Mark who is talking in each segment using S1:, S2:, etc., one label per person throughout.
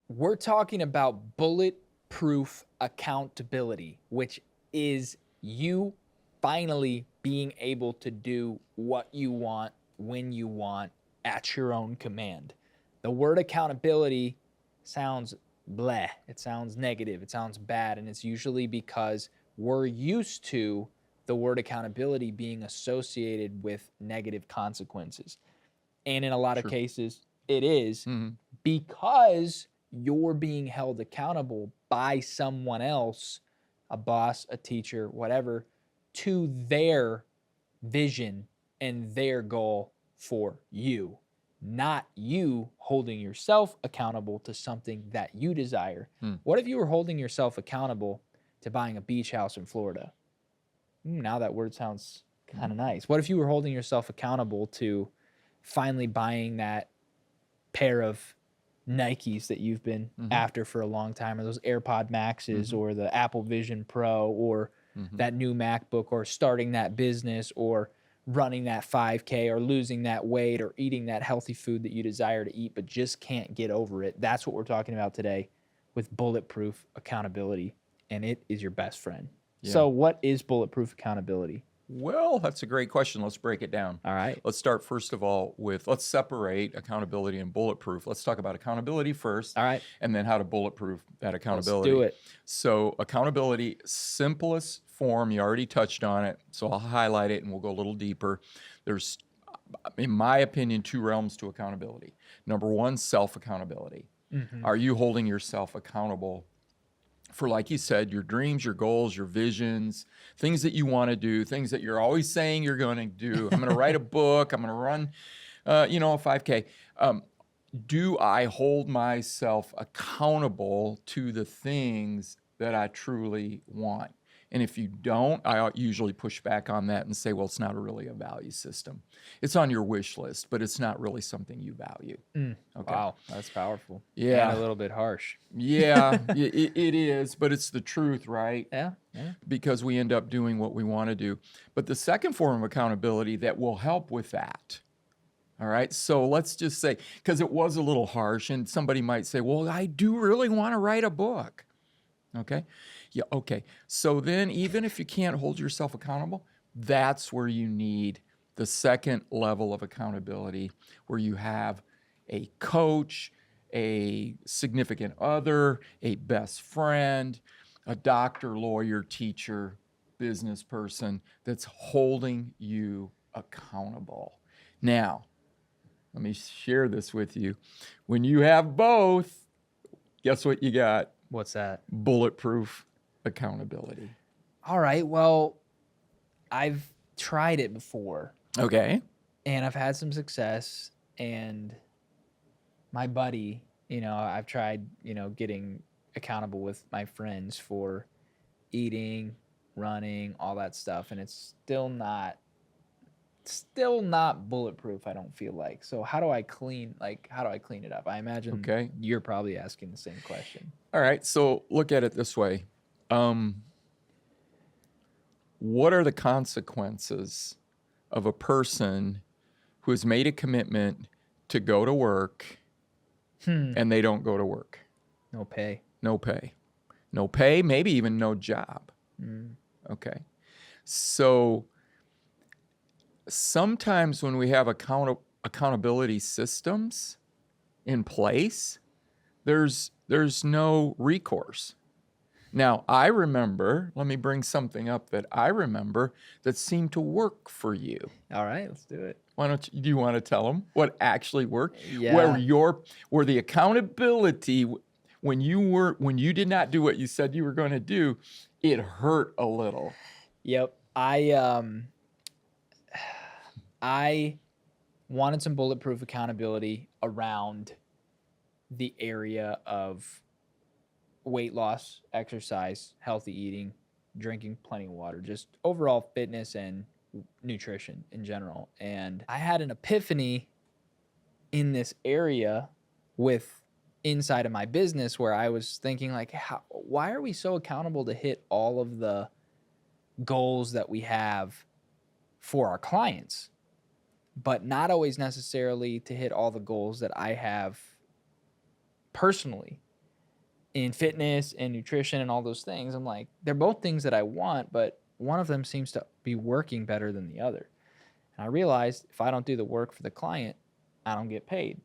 S1: We're talking about bulletproof accountability, which is you finally being able to do what you want when you want at your own command. The word accountability sounds bleh, it sounds negative, it sounds bad, and it's usually because we're used to the word accountability being associated with negative consequences. And in a lot of cases, it is because you're being held accountable by someone else, a boss, a teacher, whatever, to their vision and their goal for you, not you holding yourself accountable to something that you desire. What if you were holding yourself accountable to buying a beach house in Florida? Now that word sounds kind of nice. What if you were holding yourself accountable to finally buying that pair of Nikes that you've been after for a long time, or those AirPod Maxes, or the Apple Vision Pro, or that new MacBook, or starting that business, or running that 5K, or losing that weight, or eating that healthy food that you desire to eat but just can't get over it? That's what we're talking about today with bulletproof accountability, and it is your best friend. Yeah. So what is bulletproof accountability?
S2: Well, that's a great question. Let's break it down.
S1: All right.
S2: Let's start first of all with, let's separate accountability and bulletproof. Let's talk about accountability first.
S1: All right.
S2: And then how to bulletproof that accountability.
S1: Let's do it.
S2: So accountability, simplest form, you already touched on it. So I'll highlight it and we'll go a little deeper. There's, in my opinion, two realms to accountability. Number one, self-accountability. Are you holding yourself accountable for, like you said, your dreams, your goals, your visions, things that you want to do, things that you're always saying you're going to do? I'm going to write a book. I'm going to run, a 5K. Do I hold myself accountable to the things that I truly want? And if you don't, I usually push back on that and say, well, it's not really a value system. It's on your wish list, but it's not really something you value.
S1: Okay. Wow, that's powerful.
S2: Yeah.
S1: And a little bit harsh.
S2: Yeah, it is, but it's the truth, right?
S1: Yeah.
S2: Because we end up doing what we want to do. But the second form of accountability that will help with that, all right? So let's just say, because it was a little harsh, and somebody might say, well, I do really want to write a book. Okay? Yeah, okay. So then even if you can't hold yourself accountable, that's where you need the second level of accountability, where you have a coach, a significant other, a best friend, a doctor, lawyer, teacher, business person that's holding you accountable. Now, let me share this with you. When you have both, guess what you got?
S1: What's that?
S2: Bulletproof accountability.
S1: All right. Well, I've tried it before.
S2: Okay.
S1: And I've had some success. And my buddy, I've tried, getting accountable with my friends for eating, running, all that stuff. And it's still not bulletproof, I don't feel like. So how do I clean it up? I imagine you're probably asking the same question.
S2: All right. So look at it this way. What are the consequences of a person who has made a commitment to go to work and they don't go to work?
S1: No pay.
S2: No pay. No pay, maybe even no job. Okay. So sometimes when we have accountability systems in place, there's no recourse. Now, I remember, let me bring something up that I remember that seemed to work for you.
S1: All right, let's do it.
S2: Do you want to tell them what actually worked?
S1: Yeah.
S2: Where the accountability, when you did not do what you said you were going to do, it hurt a little.
S1: Yep. I wanted some bulletproof accountability around the area of weight loss, exercise, healthy eating, drinking plenty of water, just overall fitness and nutrition in general. And I had an epiphany in this area with inside of my business where I was thinking like, why are we so accountable to hit all of the goals that we have for our clients, but not always necessarily to hit all the goals that I have personally in fitness and nutrition and all those things. I'm like, they're both things that I want, but one of them seems to be working better than the other. And I realized if I don't do the work for the client, I don't get paid.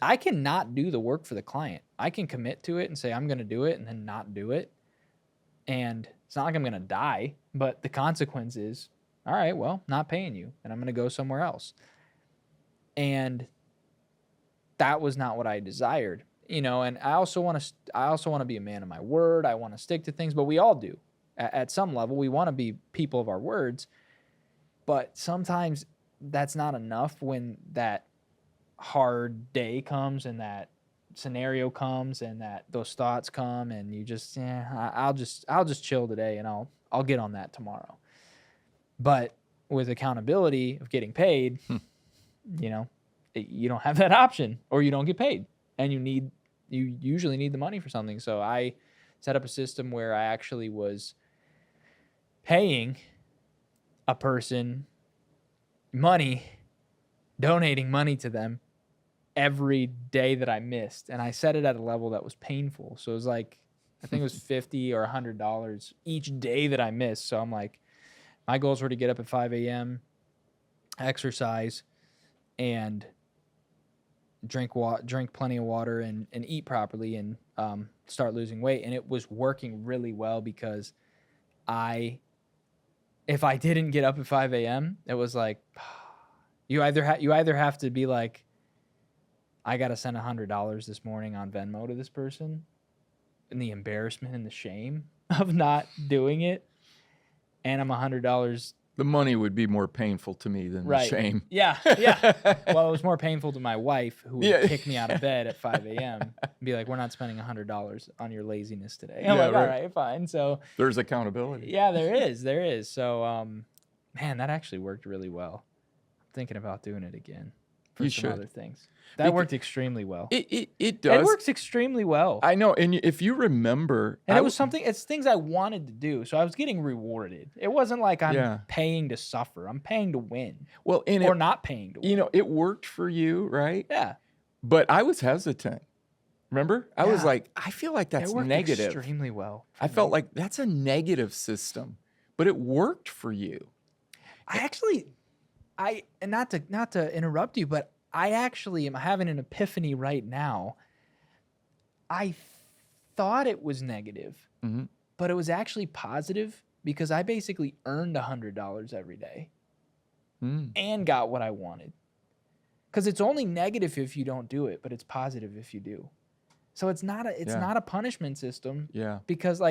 S1: I cannot do the work for the client. I can commit to it and say I'm going to do it and then not do it. And it's not like I'm going to die, but the consequence is, all right, well, not paying you, and I'm going to go somewhere else. And that was not what I desired, and I also want to be a man of my word. I want to stick to things, but we all do. At some level, we want to be people of our words, but sometimes that's not enough when that hard day comes and that scenario comes and that those thoughts come and you just, I'll just chill today and I'll get on that tomorrow. But with accountability of getting paid, you don't have that option, or you don't get paid, and you usually need the money for something. So I set up a system where I actually was paying a person money, donating money to them every day that I missed. And I set it at a level that was painful. So it was like, I think it was $50 or $100 each day that I missed. So I'm like, my goals were to get up at 5 a.m., exercise, and drink plenty of water and eat properly and start losing weight. And it was working really well because if I didn't get up at 5 a.m., it was like, you either have to be like, I got to send $100 this morning on Venmo to this person, and the embarrassment and the shame of not doing it. And I'm $100.
S2: The money would be more painful to me than the shame.
S1: Yeah. Well, it was more painful to my wife, who would kick me out of bed at 5 a.m. and be like, we're not spending $100 on your laziness today. I'm like, all right, fine. So
S2: there's accountability.
S1: Yeah, there is. So, man, that actually worked really well. I'm thinking about doing it again for some other things. That worked extremely well.
S2: It does.
S1: It works extremely well.
S2: I know. And if you remember...
S1: And it's things I wanted to do. So I was getting rewarded. It wasn't like I'm paying to suffer. I'm paying to win.
S2: Well,
S1: not paying to win.
S2: It worked for you, right?
S1: Yeah.
S2: But I was hesitant. Remember? I was like, I feel like that's
S1: it worked
S2: negative.
S1: Extremely well.
S2: I felt like that's a negative system. But it worked for you.
S1: And not to interrupt you, but I actually am having an epiphany right now. I thought it was negative, but it was actually positive because I basically earned $100 every day and got what I wanted. Because it's only negative if you don't do it, but it's positive if you do. So it's not a punishment system.
S2: Yeah.
S1: Because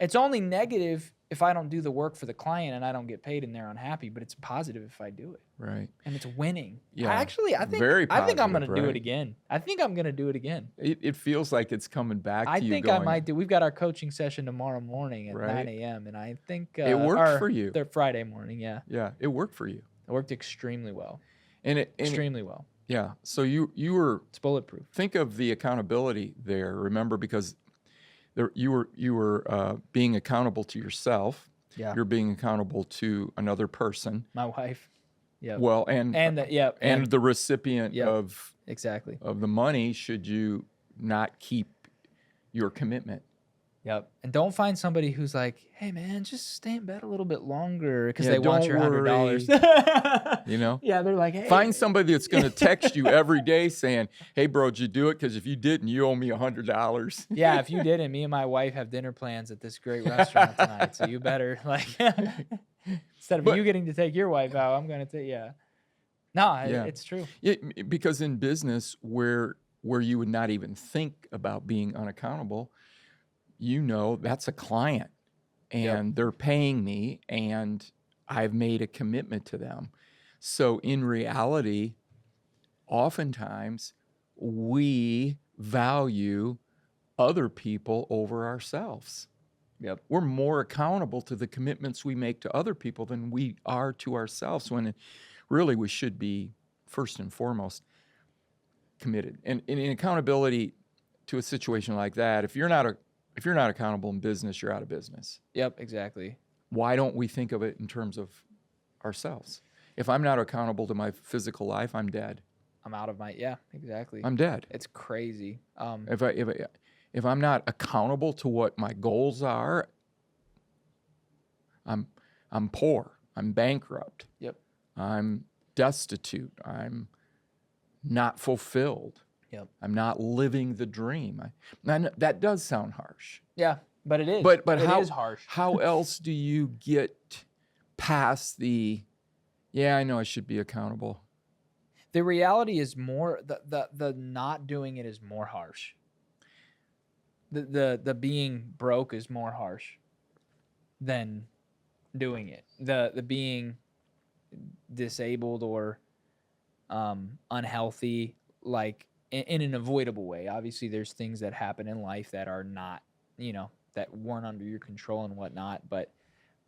S1: it's only negative if I don't do the work for the client and I don't get paid and they're unhappy, but it's positive if I do it.
S2: Right.
S1: And it's winning.
S2: Yeah.
S1: I think I'm going to do it again. I think I'm going to do it again.
S2: It feels like it's coming back to you.
S1: I think I might do. We've got our coaching session tomorrow morning at 9 a.m. And I think
S2: it worked for you.
S1: Friday morning, yeah.
S2: Yeah, it worked for you.
S1: It worked extremely well.
S2: Extremely
S1: well.
S2: Yeah. So you were...
S1: It's bulletproof.
S2: Think of the accountability there. Remember, because you were being accountable to yourself.
S1: Yeah.
S2: You're being accountable to another person.
S1: My wife. Yeah.
S2: Well, and the recipient of the money, should you not keep your commitment.
S1: Yep. And don't find somebody who's like, hey, man, just stay in bed a little bit longer because they want your $100.
S2: Yeah,
S1: they're like, hey.
S2: Find somebody that's going to text you every day saying, hey, bro, did you do it? Because if you didn't, you owe me $100.
S1: Yeah, if you didn't, me and my wife have dinner plans at this great restaurant tonight. So you better, instead of you getting to take your wife out, I'm going to take, it's true.
S2: Yeah, because in business where you would not even think about being unaccountable, that's a client and they're paying me and I've made a commitment to them. So in reality, oftentimes we value other people over ourselves.
S1: Yep.
S2: We're more accountable to the commitments we make to other people than we are to ourselves, when really we should be first and foremost committed. And in accountability to a situation like that, if you're not accountable in business, you're out of business.
S1: Yep, exactly.
S2: Why don't we think of it in terms of ourselves? If I'm not accountable to my physical life, I'm dead.
S1: I'm out of my, exactly.
S2: I'm dead.
S1: It's crazy.
S2: if I'm not accountable to what my goals are, I'm poor. I'm bankrupt.
S1: Yep.
S2: I'm destitute. I'm not fulfilled.
S1: Yep.
S2: I'm not living the dream. And that does sound harsh.
S1: Yeah, but it is.
S2: But
S1: it
S2: how
S1: is harsh.
S2: how else do you get past the, yeah, I know I should be accountable?
S1: The reality is more the not doing it is more harsh. The being broke is more harsh than doing it. The being disabled or unhealthy, like in an avoidable way. Obviously, there's things that happen in life that are not, that weren't under your control and whatnot. But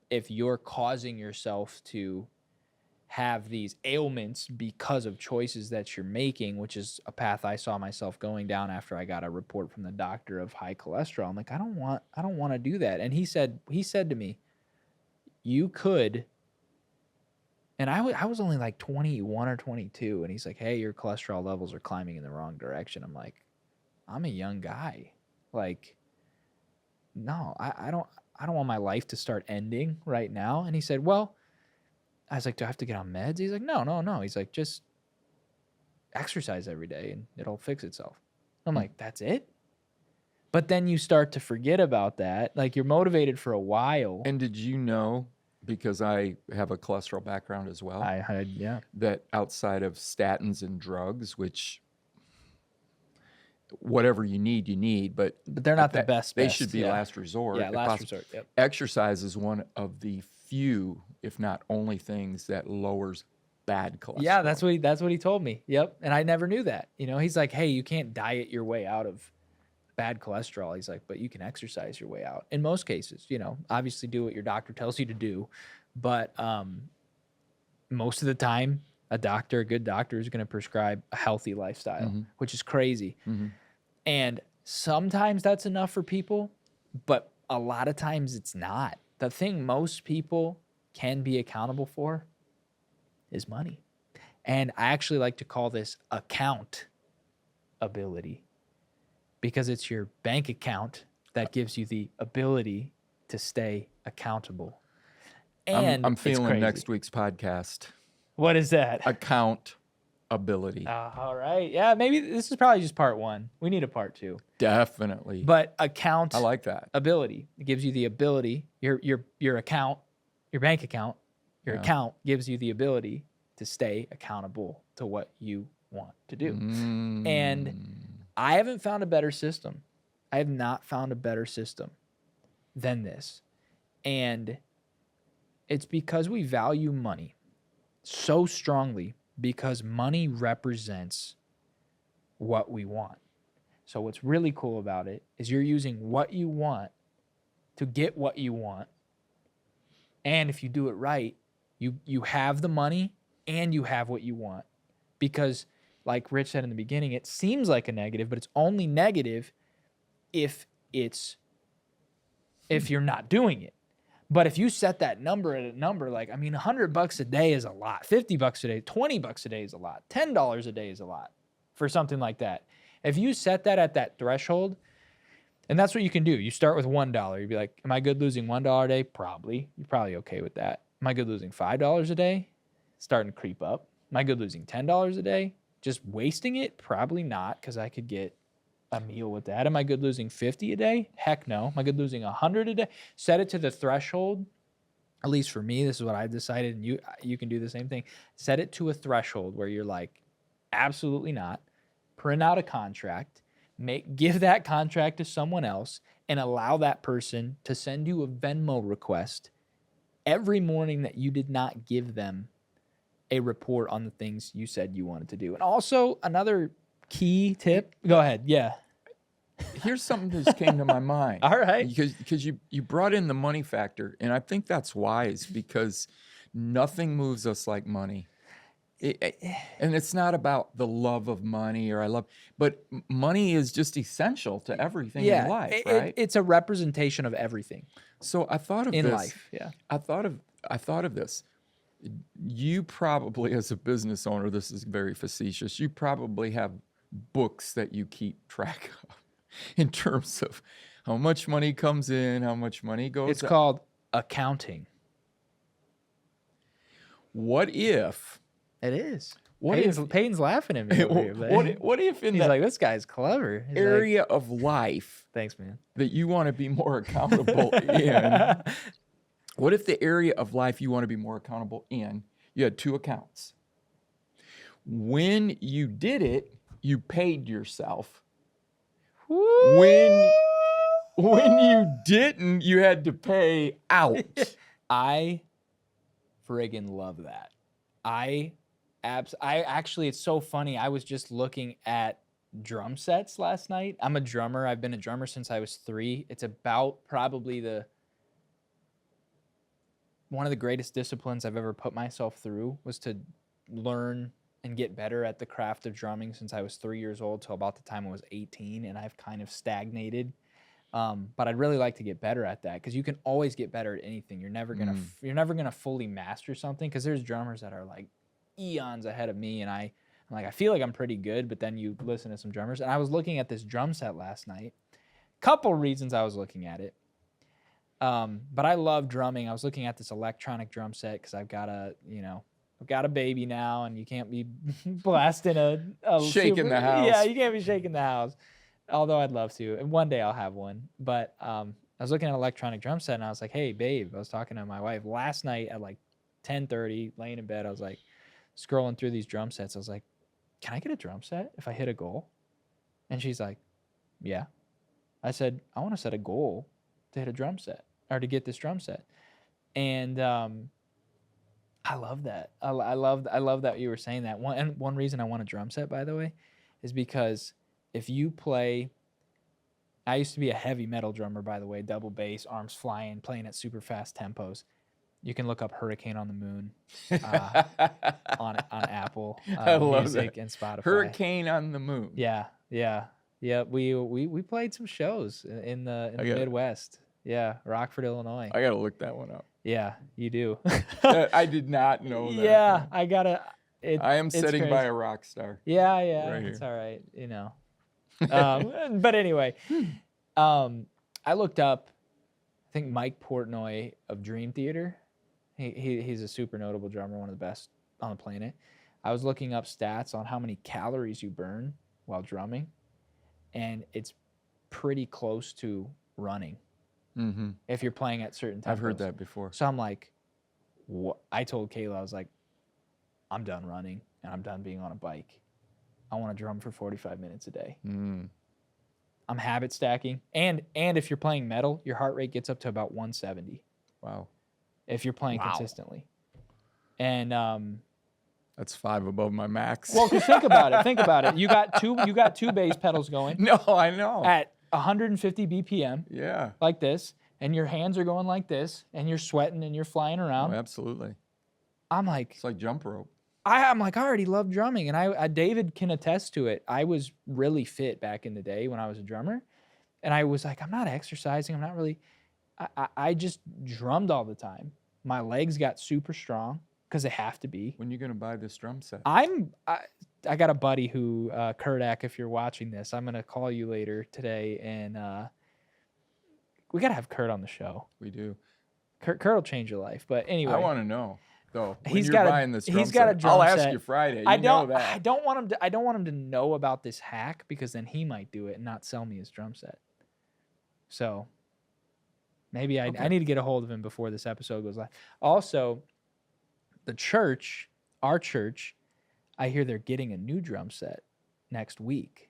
S1: if you're causing yourself to have these ailments because of choices that you're making, which is a path I saw myself going down after I got a report from the doctor of high cholesterol. I'm like, I don't want to do that. And he said to me, you could. And I was only like 21 or 22. And he's like, hey, your cholesterol levels are climbing in the wrong direction. I'm like, I'm a young guy. Like, no, I don't want my life to start ending right now. And he said, well, I was like, do I have to get on meds? He's like, no. He's like, just exercise every day and it'll fix itself. I'm like, that's it? But then you start to forget about that. Like, you're motivated for a while.
S2: And did you know, because I have a cholesterol background as well,
S1: Yeah.
S2: that outside of statins and drugs, which whatever you need, but
S1: they're not the best.
S2: They should be last resort.
S1: Yeah, last resort. Yep.
S2: Exercise is one of the few, if not only, things that lowers bad cholesterol.
S1: Yeah, that's what he told me. Yep. And I never knew that. He's like, hey, you can't diet your way out of bad cholesterol. He's like, but you can exercise your way out. In most cases, obviously do what your doctor tells you to do. But most of the time, a good doctor is going to prescribe a healthy lifestyle, which is crazy. And sometimes that's enough for people, but a lot of times it's not. The thing most people can be accountable for is money. And I actually like to call this accountability, because it's your bank account that gives you the ability to stay accountable. And
S2: I'm feeling next week's podcast.
S1: What is that?
S2: Accountability.
S1: All right. Yeah, maybe this is probably just part 1. We need a part 2.
S2: Definitely.
S1: But
S2: I like that.
S1: Ability. It gives you the ability, your account, your bank account, your account gives you the ability to stay accountable to what you want to do. And I haven't found a better system. I have not found a better system than this. And it's because we value money so strongly, because money represents what we want. So what's really cool about it is you're using what you want to get what you want. And if you do it right, you have the money and you have what you want. Because like Rich said in the beginning, it seems like a negative, but it's only negative if you're not doing it. But if you set that number at a number, like, $100 a day is a lot, $50 a day, $20 a day is a lot, $10 a day is a lot for something like that. If you set that at that threshold, and that's what you can do. You start with $1. You'd be like, am I good losing $1 a day? Probably. You're probably okay with that. Am I good losing $5 a day? Starting to creep up. Am I good losing $10 a day? Just wasting it? Probably not, because I could get a meal with that. Am I good losing 50 a day? Heck no. Am I good losing 100 a day? Set it to the threshold. At least for me, this is what I've decided, and you can do the same thing. Set it to a threshold where you're like, absolutely not. Print out a contract. Give that contract to someone else and allow that person to send you a Venmo request every morning that you did not give them a report on the things you said you wanted to do. And also, another key tip. Go ahead. Yeah.
S2: Here's something that just came to my mind.
S1: All right.
S2: Because you brought in the money factor, and I think that's wise, because nothing moves us like money. And it's not about the love of money but money is just essential to everything in life, right?
S1: It's a representation of everything.
S2: So I thought of
S1: in
S2: this.
S1: life. Yeah.
S2: I thought of this. You probably, as a business owner, this is very facetious, you probably have books that you keep track of. in terms of how much money comes in, how much money goes
S1: It's
S2: out.
S1: called accounting.
S2: What if?
S1: It is.
S2: What
S1: Peyton's laughing at me over here.
S2: What if in
S1: He's
S2: that
S1: like, this guy's clever. He's like,
S2: area of life
S1: thanks, man.
S2: that you want to be more accountable in? What if the area of life you want to be more accountable in, you had 2 accounts? When you did it, you paid yourself. When you didn't, you had to pay out.
S1: I friggin' love that. Actually, it's so funny. I was just looking at drum sets last night. I'm a drummer. I've been a drummer since I was 3. It's about probably one of the greatest disciplines I've ever put myself through was to learn and get better at the craft of drumming since I was 3 years old till about the time I was 18, and I've kind of stagnated. But I'd really like to get better at that because you can always get better at anything. You're never gonna fully master something because there's drummers that are like eons ahead of me, and I'm like, I feel like I'm pretty good, but then you listen to some drummers, and I was looking at this drum set last night. Couple reasons I was looking at it. But I love drumming. I was looking at this electronic drum set because I've got a baby now, and you can't be blasting
S2: Shaking the house.
S1: Yeah, you can't be shaking the house. Although I'd love to, and one day I'll have one. But I was looking at an electronic drum set, and I was like, "Hey, babe," I was talking to my wife last night at like 10:30, laying in bed. I was like, scrolling through these drum sets. I was like, "Can I get a drum set if I hit a goal?" And she's like, "Yeah." I said, "I want to set a goal to hit a drum set or to get this drum set," and I love that. I love that you were saying that. One reason I want a drum set, by the way, is because if you play, I used to be a heavy metal drummer, by the way, double bass, arms flying, playing at super fast tempos. You can look up Hurricane on the Moon on Apple Music and Spotify.
S2: Hurricane on the Moon.
S1: Yeah. We played some shows in the Midwest. Yeah, Rockford, Illinois.
S2: I gotta look that one up.
S1: Yeah, you do.
S2: I did not know that.
S1: Yeah, I gotta.
S2: I am sitting by a rock star.
S1: Yeah,
S2: right
S1: it's
S2: here.
S1: all right, But anyway, I looked up, I think Mike Portnoy of Dream Theater. He's a super notable drummer, one of the best on the planet. I was looking up stats on how many calories you burn while drumming, and it's pretty close to running.
S2: Mm-hmm.
S1: If you're playing at certain tempos.
S2: I've heard that before.
S1: So I'm like, I told Kayla, I was like, I'm done running and I'm done being on a bike. I want to drum for 45 minutes a day. I'm habit stacking. And if you're playing metal, your heart rate gets up to about 170.
S2: Wow.
S1: If you're playing consistently. And
S2: that's 5 above my max.
S1: Well, because think about it. You got two bass pedals going.
S2: No, I know.
S1: At 150 BPM.
S2: Yeah.
S1: Like this. And your hands are going like this. And you're sweating and you're flying around.
S2: Oh, absolutely.
S1: I'm like.
S2: It's like jump rope.
S1: I'm like, I already love drumming. And David can attest to it. I was really fit back in the day when I was a drummer. And I was like, I'm not exercising. I'm not really. I just drummed all the time. My legs got super strong because they have to be.
S2: When are you going to buy this drum set?
S1: I got a buddy who, Kurdak, if you're watching this, I'm going to call you later today. And we got to have Kurt on the show.
S2: We do.
S1: Kurt will change your life. But anyway.
S2: I want to know. Though,
S1: he's got
S2: buying this drum
S1: got a drum
S2: I'll
S1: set.
S2: ask you Friday.
S1: I don't want him to know about this hack because then he might do it and not sell me his drum set. So maybe I need to get a hold of him before this episode goes live. Also, our church, I hear they're getting a new drum set next week,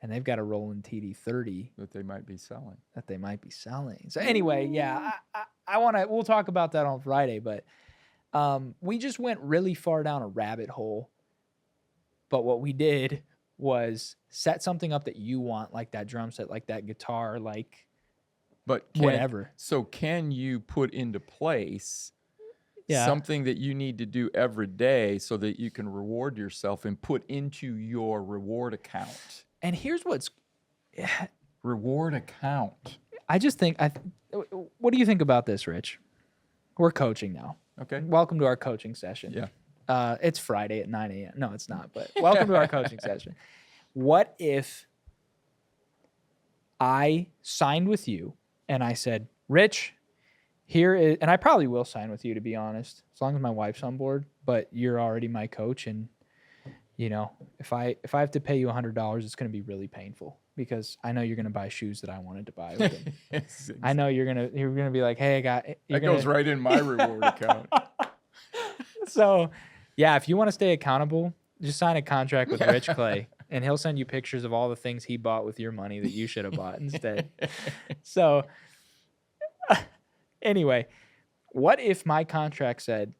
S1: and they've got a Roland TD30
S2: that they might be selling.
S1: So anyway, yeah, we'll talk about that on Friday, but. We just went really far down a rabbit hole, but what we did was set something up that you want, like that drum set, like that guitar, like whatever.
S2: So can you put into place something that you need to do every day so that you can reward yourself and put into your reward account?
S1: And here's what's
S2: reward account.
S1: I just think, what do you think about this, Rich? We're coaching now.
S2: Okay.
S1: Welcome to our coaching session.
S2: Yeah.
S1: It's Friday at 9 a.m. No, it's not, but welcome to our coaching session. What if I signed with you and I said, Rich, here is, and I probably will sign with you, to be honest, as long as my wife's on board, but you're already my coach. And, you know, if I have to pay you $100, it's going to be really painful because I know you're going to buy shoes that I wanted to buy with it. I know you're going to be like, hey,
S2: that goes right in my reward account.
S1: So, yeah, if you want to stay accountable, just sign a contract with Rich Clay, and he'll send you pictures of all the things he bought with your money that you should have bought instead. So, anyway, what if my contract said,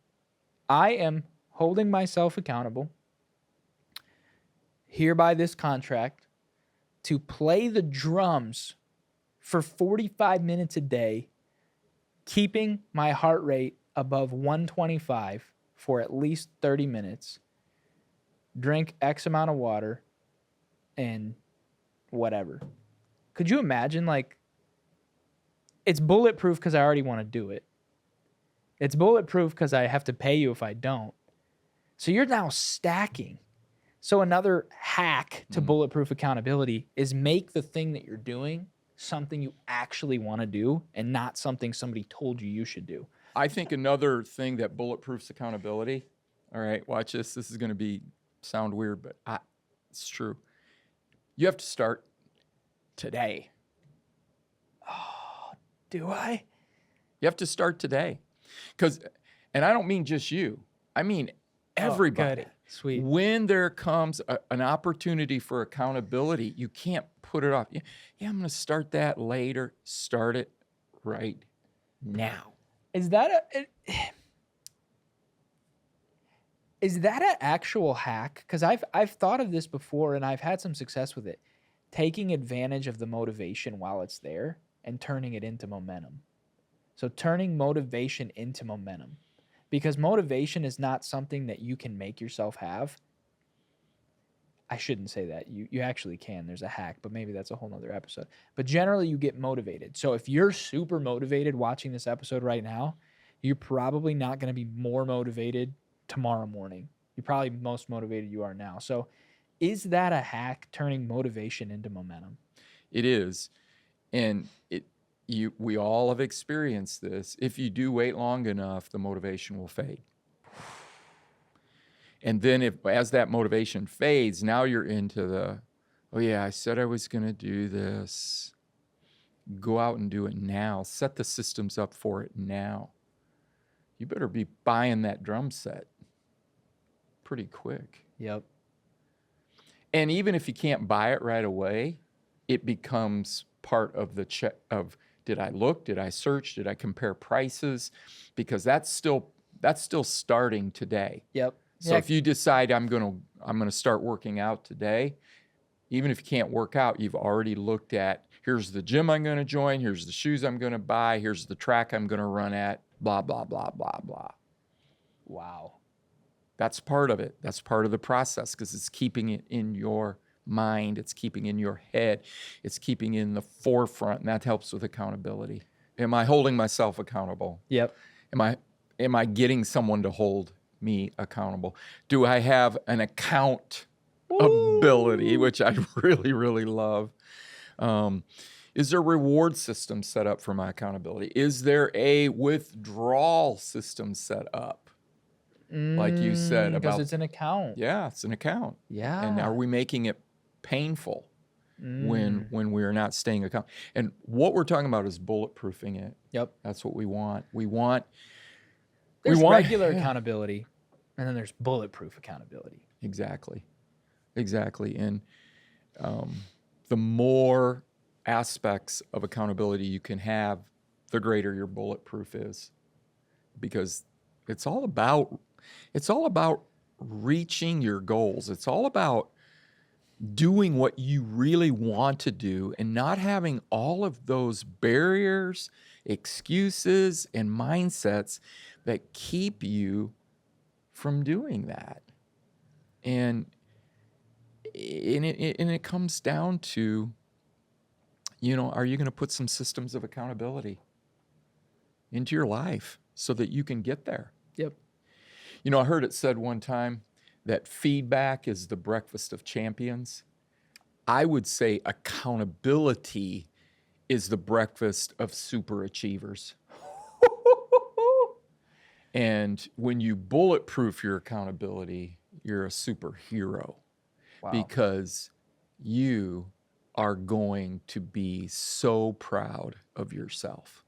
S1: I am holding myself accountable hereby this contract to play the drums for 45 minutes a day, keeping my heart rate above 125 for at least 30 minutes, drink X amount of water, and whatever. Could you imagine, like, it's bulletproof because I already want to do it. It's bulletproof because I have to pay you if I don't. So you're now stacking. So another hack to bulletproof accountability is make the thing that you're doing something you actually want to do and not something somebody told you should do.
S2: I think another thing that bulletproofs accountability, all right, watch this. This is going to sound weird, but it's true. You have to start today.
S1: Oh, do I?
S2: You have to start today. And I don't mean just you. I mean everybody.
S1: Good. Sweet.
S2: When there comes an opportunity for accountability, you can't put it off. Yeah, I'm going to start that later. Start it right now.
S1: Is that an actual hack? Because I've thought of this before and I've had some success with it. Taking advantage of the motivation while it's there and turning it into momentum. So turning motivation into momentum. Because motivation is not something that you can make yourself have. I shouldn't say that. You actually can. There's a hack, but maybe that's a whole nother episode. But generally, you get motivated. So if you're super motivated watching this episode right now, you're probably not going to be more motivated tomorrow morning. You're probably most motivated you are now. So is that a hack, turning motivation into momentum?
S2: It is. And we all have experienced this. If you do wait long enough, the motivation will fade. And then as that motivation fades, now you're into oh yeah, I said I was going to do this. Go out and do it now. Set the systems up for it now. You better be buying that drum set pretty quick.
S1: Yep.
S2: And even if you can't buy it right away, it becomes part of the check of, did I look? Did I search? Did I compare prices? Because that's still starting today.
S1: Yep.
S2: So if you decide I'm gonna start working out today, even if you can't work out, you've already looked at, here's the gym I'm gonna join, here's the shoes I'm gonna buy, here's the track I'm gonna run at, blah, blah, blah, blah, blah.
S1: Wow.
S2: That's part of it. That's part of the process because it's keeping it in your mind. It's keeping in your head. It's keeping in the forefront, and that helps with accountability. Am I holding myself accountable?
S1: Yep.
S2: Am I getting someone to hold me accountable? Do I have an accountability, which I really, really love? Is there a reward system set up for my accountability? Is there a withdrawal system set up? Like you said about,
S1: because it's an account.
S2: Yeah, it's an account.
S1: Yeah.
S2: And are we making it painful when we're not staying accountable? And what we're talking about is bulletproofing it.
S1: Yep.
S2: That's what we want.
S1: There's regular accountability, and then there's bulletproof accountability.
S2: Exactly. And the more aspects of accountability you can have, the greater your bulletproof is, because it's all about reaching your goals. It's all about doing what you really want to do and not having all of those barriers, excuses, and mindsets that keep you from doing that. And it comes down to, are you going to put some systems of accountability into your life so that you can get there?
S1: Yep.
S2: I heard it said one time that feedback is the breakfast of champions. I would say accountability is the breakfast of super achievers. And when you bulletproof your accountability, you're a superhero
S1: Wow.
S2: because you are going to be so proud of yourself.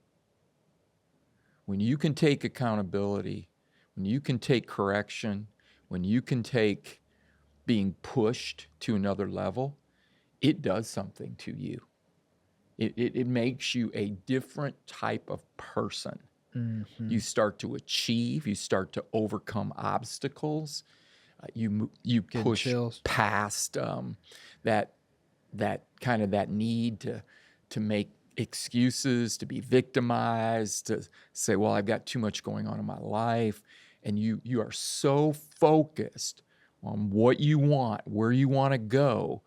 S2: When you can take accountability, when you can take correction, when you can take being pushed to another level, it does something to you. It makes you a different type of person.
S1: Mhm.
S2: You start to achieve, you start to overcome obstacles, you
S1: Getting
S2: push
S1: chills.
S2: past that kind of that need to make excuses, to be victimized, to say, well, I've got too much going on in my life. And you are so focused on what you want, where you want to go,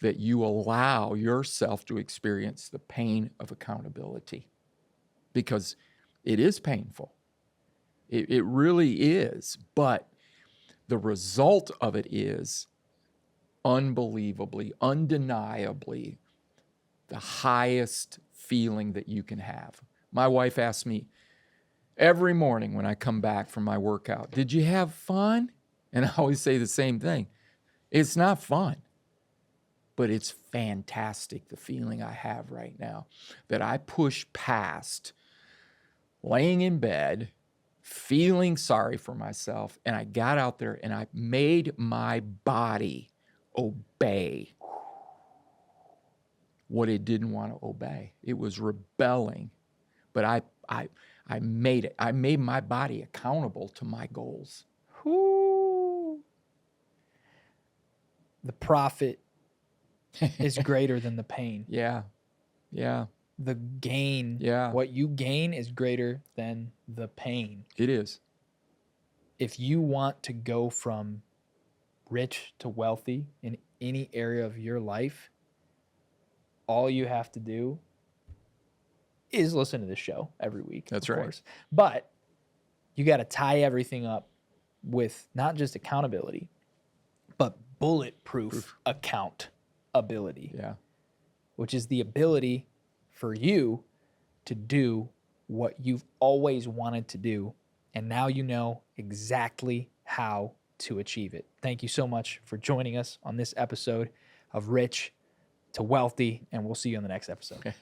S2: that you allow yourself to experience the pain of accountability, because it is painful. It really is. But the result of it is unbelievably, undeniably the highest feeling that you can have. My wife asks me every morning when I come back from my workout, did you have fun? And I always say the same thing. It's not fun, but it's fantastic, the feeling I have right now, that I push past laying in bed, feeling sorry for myself, and I got out there and I made my body obey what it didn't want to obey. It was rebelling, but I made it. I made my body accountable to my goals.
S1: Whoo. The profit is greater than the pain.
S2: Yeah, yeah,
S1: The gain,
S2: yeah.
S1: what you gain is greater than the pain.
S2: It is.
S1: If you want to go from rich to wealthy in any area of your life, all you have to do is listen to this show every week.
S2: That's
S1: of
S2: right.
S1: course. But you got to tie everything up with not just accountability, but bulletproof accountability,
S2: Yeah.
S1: which is the ability for you to do what you've always wanted to do. And now you know exactly how to achieve it. Thank you so much for joining us on this episode of Rich to Wealthy, and we'll see you on the next episode.